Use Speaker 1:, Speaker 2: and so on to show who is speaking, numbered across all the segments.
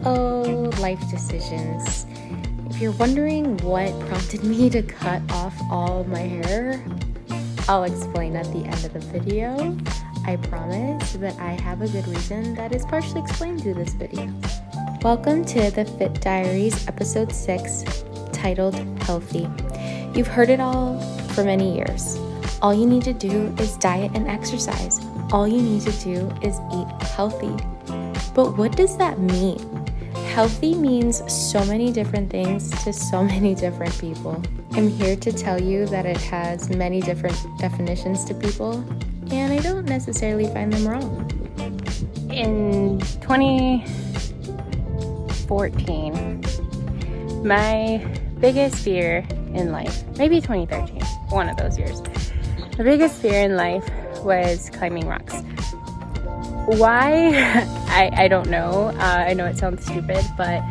Speaker 1: Life decisions. If you're wondering what prompted me to cut off all my hair, I'll explain at the end of the video. I promise, but I have a good reason that is partially explained through this video. Welcome to the Fit Diaries, episode 6, titled Healthy. You've heard it all for many years. All you need to do is diet and exercise. All you need to do is eat healthy. But what does that mean? Healthy means so many different things to so many different people. I'm here to tell you that it has many different definitions to people, and I don't necessarily find them wrong.
Speaker 2: In 2014, my biggest fear in life, maybe 2013, one of those years, the biggest fear in life was climbing rocks. Why? I don't know. I know it sounds stupid, but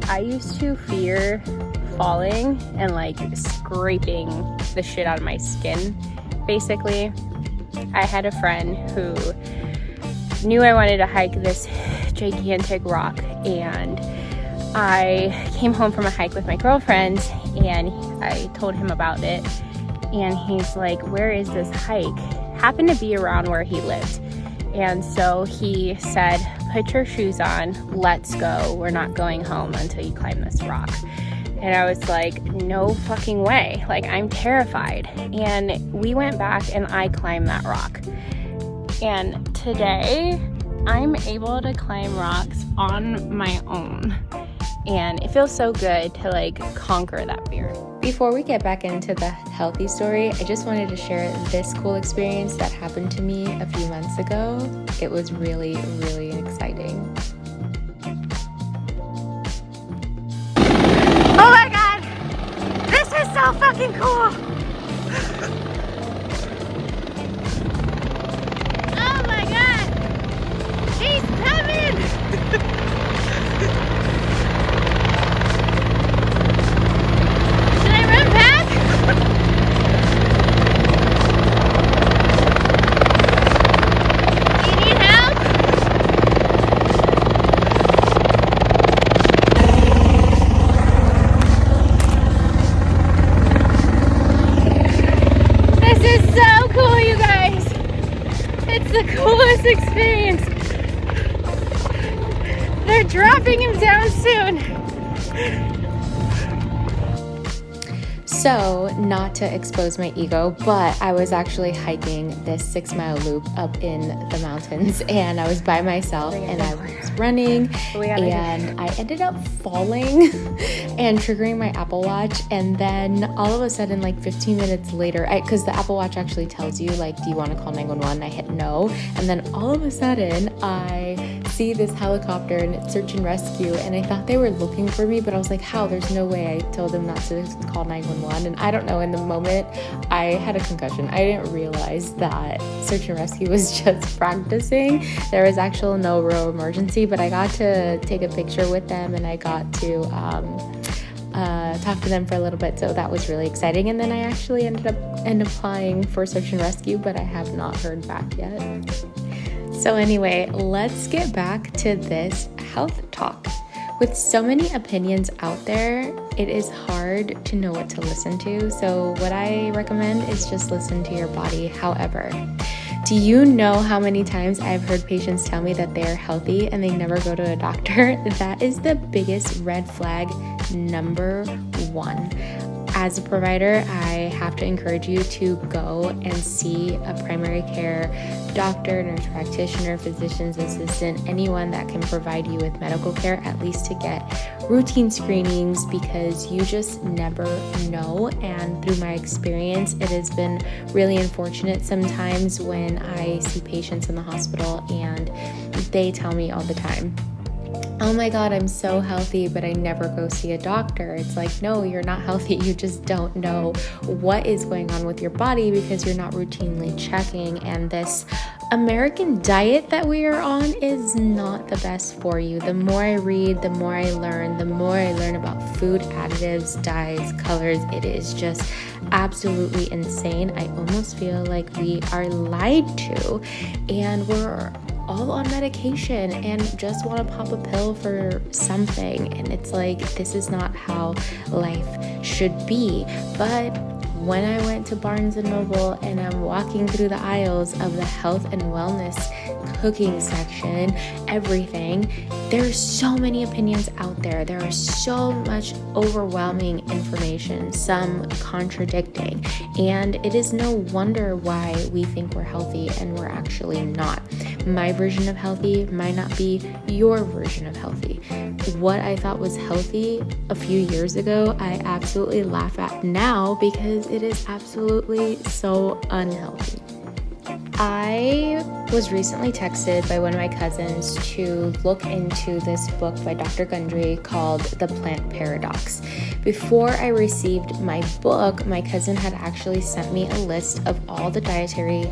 Speaker 2: I used to fear falling and like scraping the shit out of my skin. Basically, I had a friend who knew I wanted to hike this gigantic rock, and I came home from a hike with my girlfriend and I told him about it, and he's like, "Where is this hike?" Happened to be around where he lived. And so he said, "Put your shoes on, let's go. We're not going home until you climb this rock." And I was like, no fucking way. Like, I'm terrified. And we went back and I climbed that rock. And today, I'm able to climb rocks on my own. And it feels so good to like conquer that fear.
Speaker 1: Before we get back into the healthy story, I just wanted to share this cool experience that happened to me a few months ago. It was really, really exciting.
Speaker 2: Oh my god! This is so fucking cool! Oh my god! She's coming! The coolest experience. They're dropping him down soon.
Speaker 1: So, not to expose my ego, but I was actually hiking this 6-mile loop up in the mountains, and I was by myself and I was running, and I ended up falling and triggering my Apple Watch. And then all of a sudden, like 15 minutes later, because the Apple Watch actually tells you, like, do you want to call 911? I hit no. And then all of a sudden, I see this helicopter and it's search and rescue, and I thought they were looking for me, but I was like, how? There's no way. I told them not to call 911. And I don't know, in the moment, I had a concussion. I didn't realize that search and rescue was just practicing. There was actually no real emergency, but I got to take a picture with them, and I got to talk to them for a little bit, so that was really exciting. And then I actually ended up applying for search and rescue, but I have not heard back yet. So anyway, let's get back to this health talk. With so many opinions out there, it is hard to know what to listen to. So what I recommend is just listen to your body. However, do you know how many times I've heard patients tell me that they're healthy and they never go to a doctor? That is the biggest red flag, number 1. As a provider, I have to encourage you to go and see a primary care doctor, nurse practitioner, physician's assistant, anyone that can provide you with medical care, at least to get routine screenings, because you just never know. And through my experience, it has been really unfortunate sometimes when I see patients in the hospital and they tell me all the time, "Oh my God, I'm so healthy, but I never go see a doctor." It's like, no, you're not healthy. You just don't know what is going on with your body because you're not routinely checking. And this American diet that we are on is not the best for you. The more I read, the more I learn about food additives, dyes, colors. It is just absolutely insane. I almost feel like we are lied to, and we're all on medication and just want to pop a pill for something. And it's like, this is not how life should be. But when I went to Barnes & Noble and I'm walking through the aisles of the health and wellness cooking section, everything, there's so many opinions out there. There are so much overwhelming information, some contradicting, and it is no wonder why we think we're healthy and we're actually not. My version of healthy might not be your version of healthy. What I thought was healthy a few years ago, I absolutely laugh at now because it is absolutely so unhealthy. I was recently texted by one of my cousins to look into this book by Dr. Gundry called The Plant Paradox. Before I received my book, my cousin had actually sent me a list of all the dietary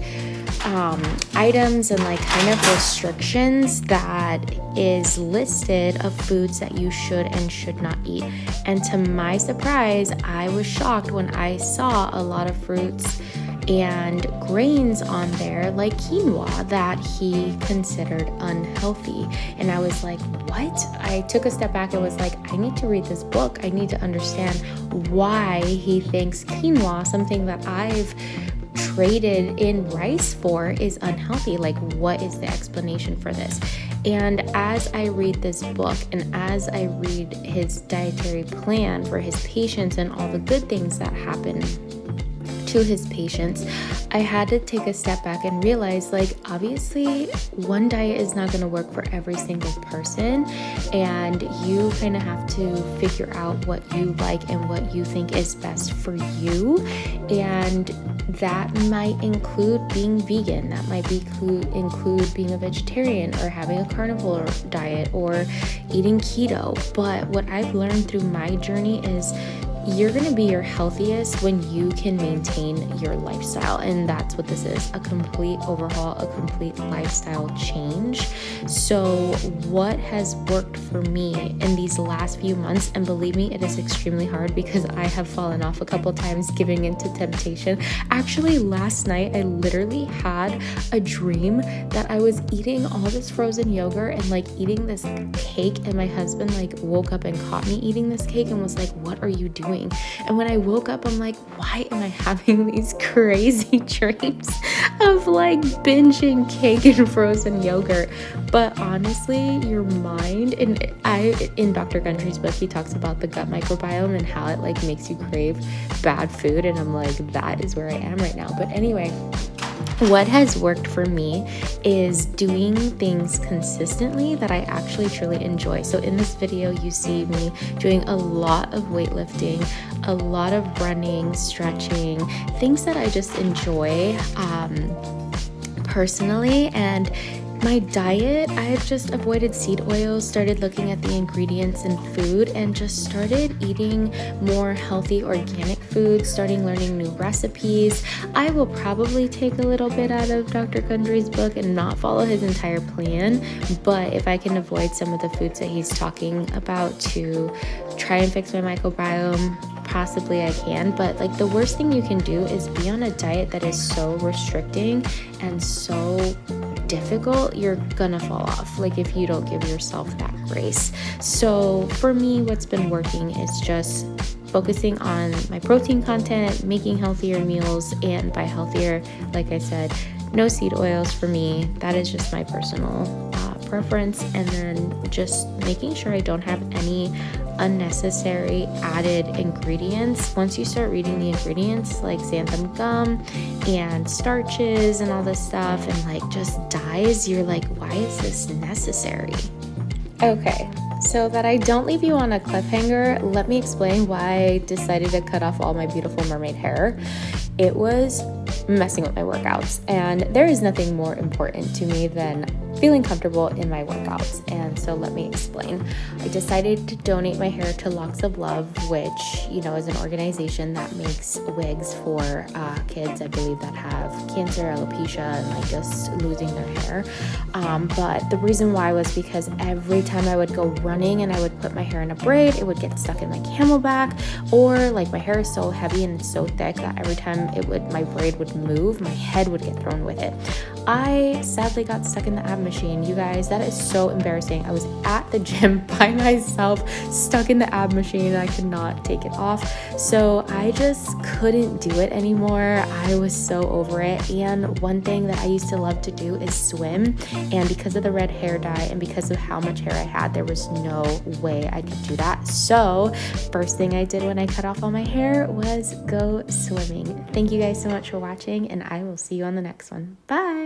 Speaker 1: items and like kind of restrictions that is listed of foods that you should and should not eat. And to my surprise, I was shocked when I saw a lot of fruits and grains on there like quinoa that he considered unhealthy. And I was like, what? I took a step back and was like, I need to read this book. I need to understand why he thinks quinoa, something that I've traded in rice for, is unhealthy. Like, what is the explanation for this? And as I read this book and as I read his dietary plan for his patients and all the good things that happen to his patients, I had to take a step back and realize, like, obviously one diet is not going to work for every single person, and you kind of have to figure out what you like and what you think is best for you. And that might include being vegan, that might include being a vegetarian or having a carnivore diet or eating keto. But what I've learned through my journey is you're going to be your healthiest when you can maintain your lifestyle. And that's what this is, a complete overhaul, a complete lifestyle change. So what has worked for me in these last few months, and believe me, it is extremely hard because I have fallen off a couple times giving into temptation. Actually, last night, I literally had a dream that I was eating all this frozen yogurt and like eating this cake, and my husband like woke up and caught me eating this cake and was like, what are you doing? And when I woke up, I'm like, why am I having these crazy dreams of like binging cake and frozen yogurt? But honestly, your mind, and in Dr. Gundry's book, he talks about the gut microbiome and how it like makes you crave bad food. And I'm like, that is where I am right now. But anyway, what has worked for me is doing things consistently that I actually truly enjoy. So in this video, you see me doing a lot of weightlifting, a lot of running, stretching, things that I just enjoy personally. And my diet, I've just avoided seed oils, started looking at the ingredients in food, and just started eating more healthy organic foods, starting learning new recipes. I will probably take a little bit out of Dr. Gundry's book and not follow his entire plan, but if I can avoid some of the foods that he's talking about to try and fix my microbiome, possibly I can. But like, the worst thing you can do is be on a diet that is so restricting and so difficult. You're gonna fall off, like, if you don't give yourself that grace. So for me, what's been working is just focusing on my protein content, making healthier meals, and by healthier, like I said, no seed oils for me. That is just my personal preference. And then just making sure I don't have any unnecessary added ingredients. Once you start reading the ingredients, like xanthan gum and starches and all this stuff, and like just dyes, you're like, why is this necessary? Okay, so that I don't leave you on a cliffhanger, let me explain why I decided to cut off all my beautiful mermaid hair. It was messing with my workouts, and there is nothing more important to me than feeling comfortable in my workouts. And so let me explain. I decided to donate my hair to Locks of Love, which, you know, is an organization that makes wigs for kids, I believe, that have cancer, alopecia, and like just losing their hair. But the reason why was because every time I would go running and I would put my hair in a braid, it would get stuck in my camelback, or like my hair is so heavy and so thick that every time my braid would move, my head would get thrown with it. I sadly got stuck in the ab machine. You guys, that is so embarrassing. I was at the gym by myself, stuck in the ab machine, and I could not take it off. So I just couldn't do it anymore. I was so over it. And one thing that I used to love to do is swim. And because of the red hair dye and because of how much hair I had, there was no way I could do that. So first thing I did when I cut off all my hair was go swimming. Thank you guys so much for watching, and I will see you on the next one. Bye.